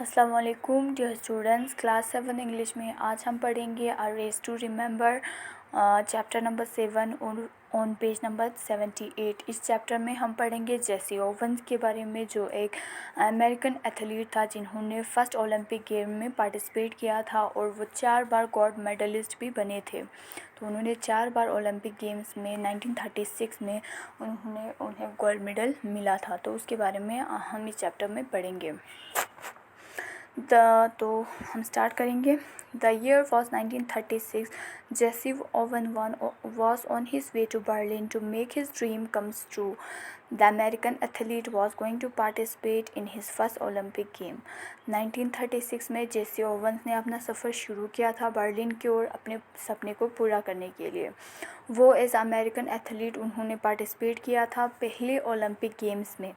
अस्सलाम वालेकुम dear students, class 7 English में आज हम पढ़ेंगे a race to remember chapter number 7 on page number 78। इस चैप्टर में हम पढ़ेंगे जेसी ओवंस के बारे में, जो एक अमेरिकन एथलीट था जिन्होंने फर्स्ट ओलंपिक गेम में पार्टिसिपेट किया था और वो 4 बार गोल्ड मेडलिस्ट भी बने थे। तो उन्होंने 4 बार ओलंपिक गेम्स में 1936 में उन्हें गोल्ड मेडल मिला था। तो उसके बारे में हम इस चैप्टर में पढ़ेंगे। तो हम स्टार्ट करेंगे। The year was 1936। JC oven was on his way to Berlin to make his dream comes true. The American athlete was going to participate in his first Olympic game. 1936 में जेसी Owens ने अपना सफ़र शुरू किया था Berlin की ओर अपने सपने को पूरा करने के लिए। वो एज अमेरिकन एथलीट उन्होंने पार्टिसिपेट किया था पहले ओलंपिक गेम्स में।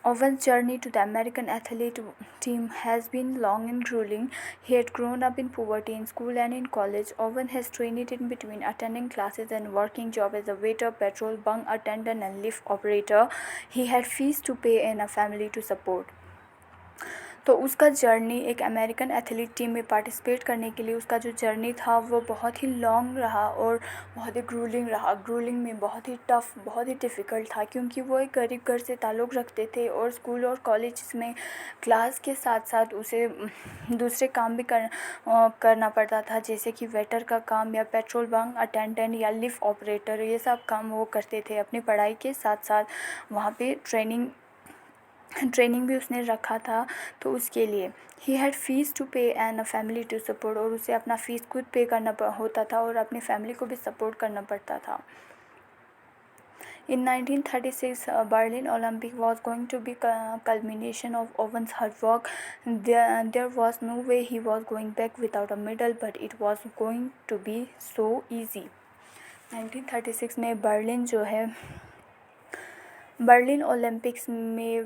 Owen's journey to the American athlete team has been long and grueling. He had grown up in poverty in school and in college. Owen has trained in between attending classes and working job as a waiter, petrol bunk attendant and lift operator. He had fees to pay and a family to support. तो उसका journey एक American athlete team में participate करने के लिए उसका जो journey था वो बहुत ही लॉन्ग रहा और बहुत ही ग्रूलिंग रहा। ग्रूलिंग में बहुत ही टफ़, बहुत ही डिफ़िकल्ट था, क्योंकि वो एक गरीब घर से ताल्लुक़ रखते थे और स्कूल और कॉलेज में क्लास के साथ साथ उसे दूसरे काम भी करना पड़ता था, जैसे कि वेटर का काम या पेट्रोल बंक अटेंडेंट या लिफ्ट ऑपरेटर। ये सब काम वो करते थे अपनी पढ़ाई के साथ साथ। वहाँ पे ट्रेनिंग भी उसने रखा था। तो उसके लिए ही had fees to pay and a family to support, और उसे अपना फ़ीस खुद पे करना होता था और अपनी फैमिली को भी सपोर्ट करना पड़ता था। In 1936, Berlin Olympic was going to be culmination of Owen's hard work. There was no way he was going back without a medal, but it was going to be so easy. 1936 में Berlin Olympics में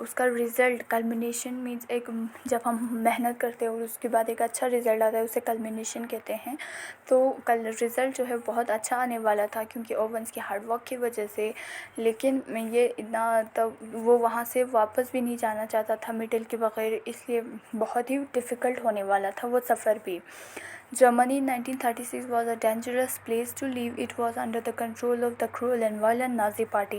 उसका result culmination means एक जब हम मेहनत करते हैं और उसके बाद एक अच्छा रिज़ल्ट आता है उसे कल्मिनेशन कहते हैं। तो कल रिज़ल्ट जो है बहुत अच्छा आने वाला था क्योंकि ओवंस के हार्डवर्क की वजह से। लेकिन ये इतना तब वो वहाँ से वापस भी नहीं जाना चाहता था मेडल के बगैर, इसलिए बहुत ही डिफ़िकल्ट होने वाला था वो सफ़र भी। Germany in 1936 was a dangerous place to live. It was under the control of the cruel and violent Nazi party.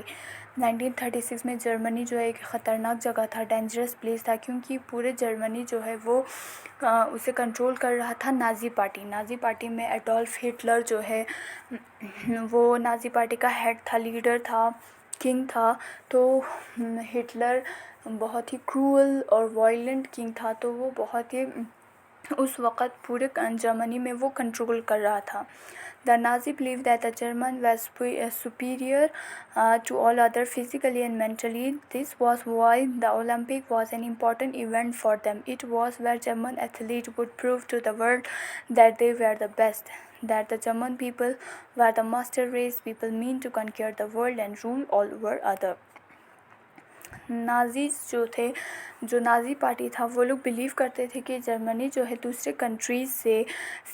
1936 में जर्मनी जो है एक ख़तरनाक जगह था, डेंजरस प्लेस था, क्योंकि पूरे जर्मनी जो है वो उसे कंट्रोल कर रहा था नाज़ी पार्टी में एडोल्फ हिटलर जो है वो नाज़ी पार्टी का हेड था, लीडर था, किंग था। तो हिटलर बहुत ही क्रूअल और वायलेंट किंग था, तो वो बहुत ही उस वक़्त पूरे जर्मनी में वो कंट्रोल कर रहा था। The Nazi believed that the German was superior to all other physically and mentally. This was why the Olympic was an important event for them. It was where German athletes would prove to the world that they were the best, that the German people were the master race, people mean to conquer the world and rule all over other. नाज़ीज़ जो Nazi party था वो लोग believe करते थे कि Germany जो है दूसरे कंट्रीज़ से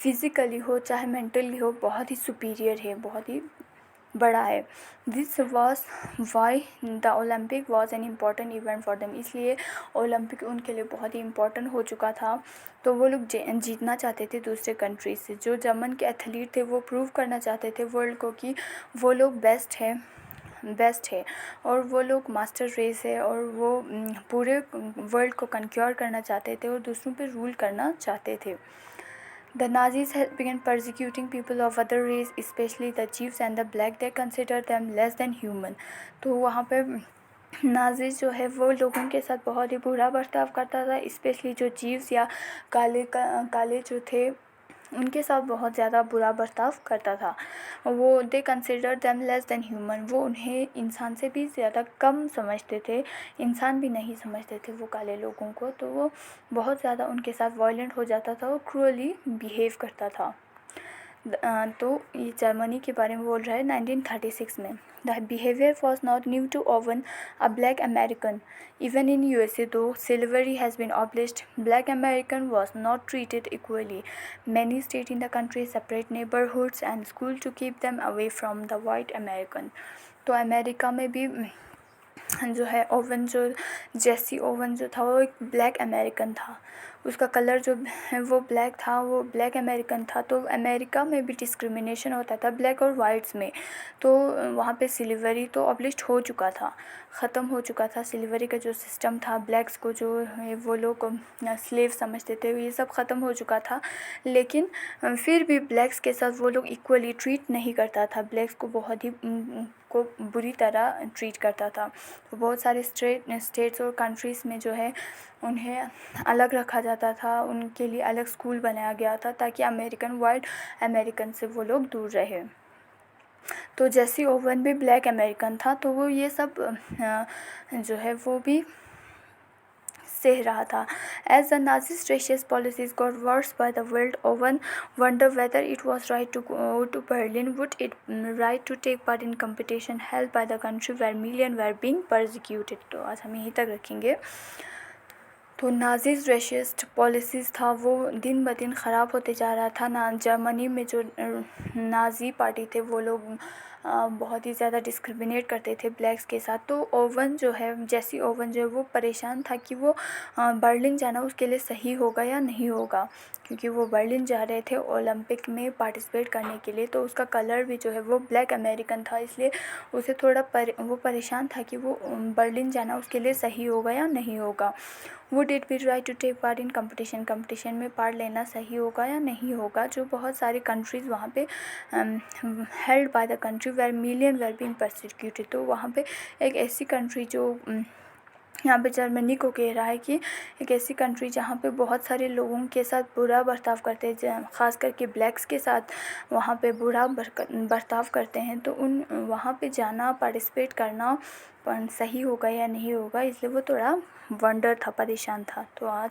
फ़िज़िकली हो चाहे मेंटली हो बहुत ही सुपीरियर है, बहुत ही बड़ा है। This was why the Olympic was an important event for them, इसलिए ओलंपिक उनके लिए बहुत ही इम्पॉर्टेंट हो चुका था। तो वो लोग जीतना चाहते थे दूसरे कंट्रीज से। जो जर्मन के एथलीट थे वो प्रूव करना चाहते थे वर्ल्ड को कि वो लोग बेस्ट है और वो लोग मास्टर रेस है और वो पूरे वर्ल्ड को कंक्योर करना चाहते थे और दूसरों पे रूल करना चाहते थे। The Nazis had begun persecuting people of other race, especially the Jews and the black. They considered them less than human. तो वहाँ पे नाज़ीज़ जो है वो लोगों के साथ बहुत ही बुरा बर्ताव करता था, स्पेशली जो जीव्स या काले जो थे उनके साथ बहुत ज़्यादा बुरा बर्ताव करता था। वो they consider them less than human, वो उन्हें इंसान से भी ज़्यादा कम समझते थे, इंसान भी नहीं समझते थे वो काले लोगों को। तो वो बहुत ज़्यादा उनके साथ वायलेंट हो जाता था, वो क्रूअली बिहेव करता था। तो ये जर्मनी के बारे में बोल रहा है 1936 में। The behaviour was not new to Owen, a black American. Even in USA, though slavery has been abolished, black American was not treated equally. Many states in the country separate neighborhoods and schools to keep them away from the white American. तो America में भी जो है oven, जो जेसी oven जो था वो एक ब्लैक अमेरिकन था। उसका कलर जो है वो ब्लैक था, वो ब्लैक अमेरिकन था। तो अमेरिका में भी डिस्क्रिमिनेशन होता था ब्लैक और वाइट्स में। तो वहाँ पे सिल्वरी तो अबलिश्ड हो चुका था, ख़त्म हो चुका था। सिल्वरी का जो सिस्टम था, ब्लैक्स को जो है वो लोग स्लेव समझते थे, ये सब ख़त्म हो चुका था। लेकिन फिर भी ब्लैक्स के साथ वो लोग इक्वली ट्रीट नहीं करता था, ब्लैक्स को बहुत ही को बुरी तरह ट्रीट करता था। तो बहुत सारे स्टेट्स और कंट्रीज़ में जो है उन्हें अलग रखा जाता था, उनके लिए अलग स्कूल बनाया गया था ताकि वाइट अमेरिकन से वो लोग दूर रहे। तो जेसी ओवन भी ब्लैक अमेरिकन था, तो वो ये सब जो है वो भी सह रहा था। As the Nazis' racist policies got worse by the world, Owen wondered whether it was right to go to Berlin. Would it right to take part in competition held by the country where millions were being persecuted? तो आज हम यहीं तक रखेंगे। तो Nazis रेशिस्ट policies था वो दिन ब दिन ख़राब होते जा रहा था ना। जर्मनी में जो नाजी पार्टी थे वो लोग बहुत ही ज़्यादा डिस्क्रिमिनेट करते थे ब्लैक्स के साथ। तो ओवन जो है, जेसी ओवन जो है वो परेशान था कि वो बर्लिन जाना उसके लिए सही होगा या नहीं होगा, क्योंकि वो बर्लिन जा रहे थे ओलंपिक में पार्टिसिपेट करने के लिए। तो उसका कलर भी जो है वो ब्लैक अमेरिकन था, इसलिए उसे थोड़ा वो परेशान था कि वो बर्लिन जाना उसके लिए सही होगा या नहीं होगा। Would it be right to take part in competition में पार्ट लेना सही होगा या नहीं होगा, जो बहुत सारी कंट्रीज़ वहाँ पे held by the country where million were being persecuted. तो वहाँ पे एक ऐसी कंट्री जो यहाँ पे जर्मनी को कह रहा है कि एक ऐसी कंट्री जहाँ पे बहुत सारे लोगों के साथ बुरा बर्ताव करते हैं, ख़ास करके ब्लैक्स के साथ वहाँ पे बुरा बर्ताव करते हैं, तो उन वहाँ पे जाना, पार्टिसिपेट करना सही होगा या नहीं होगा, इसलिए वो थोड़ा वंडर था, परेशान था। तो आज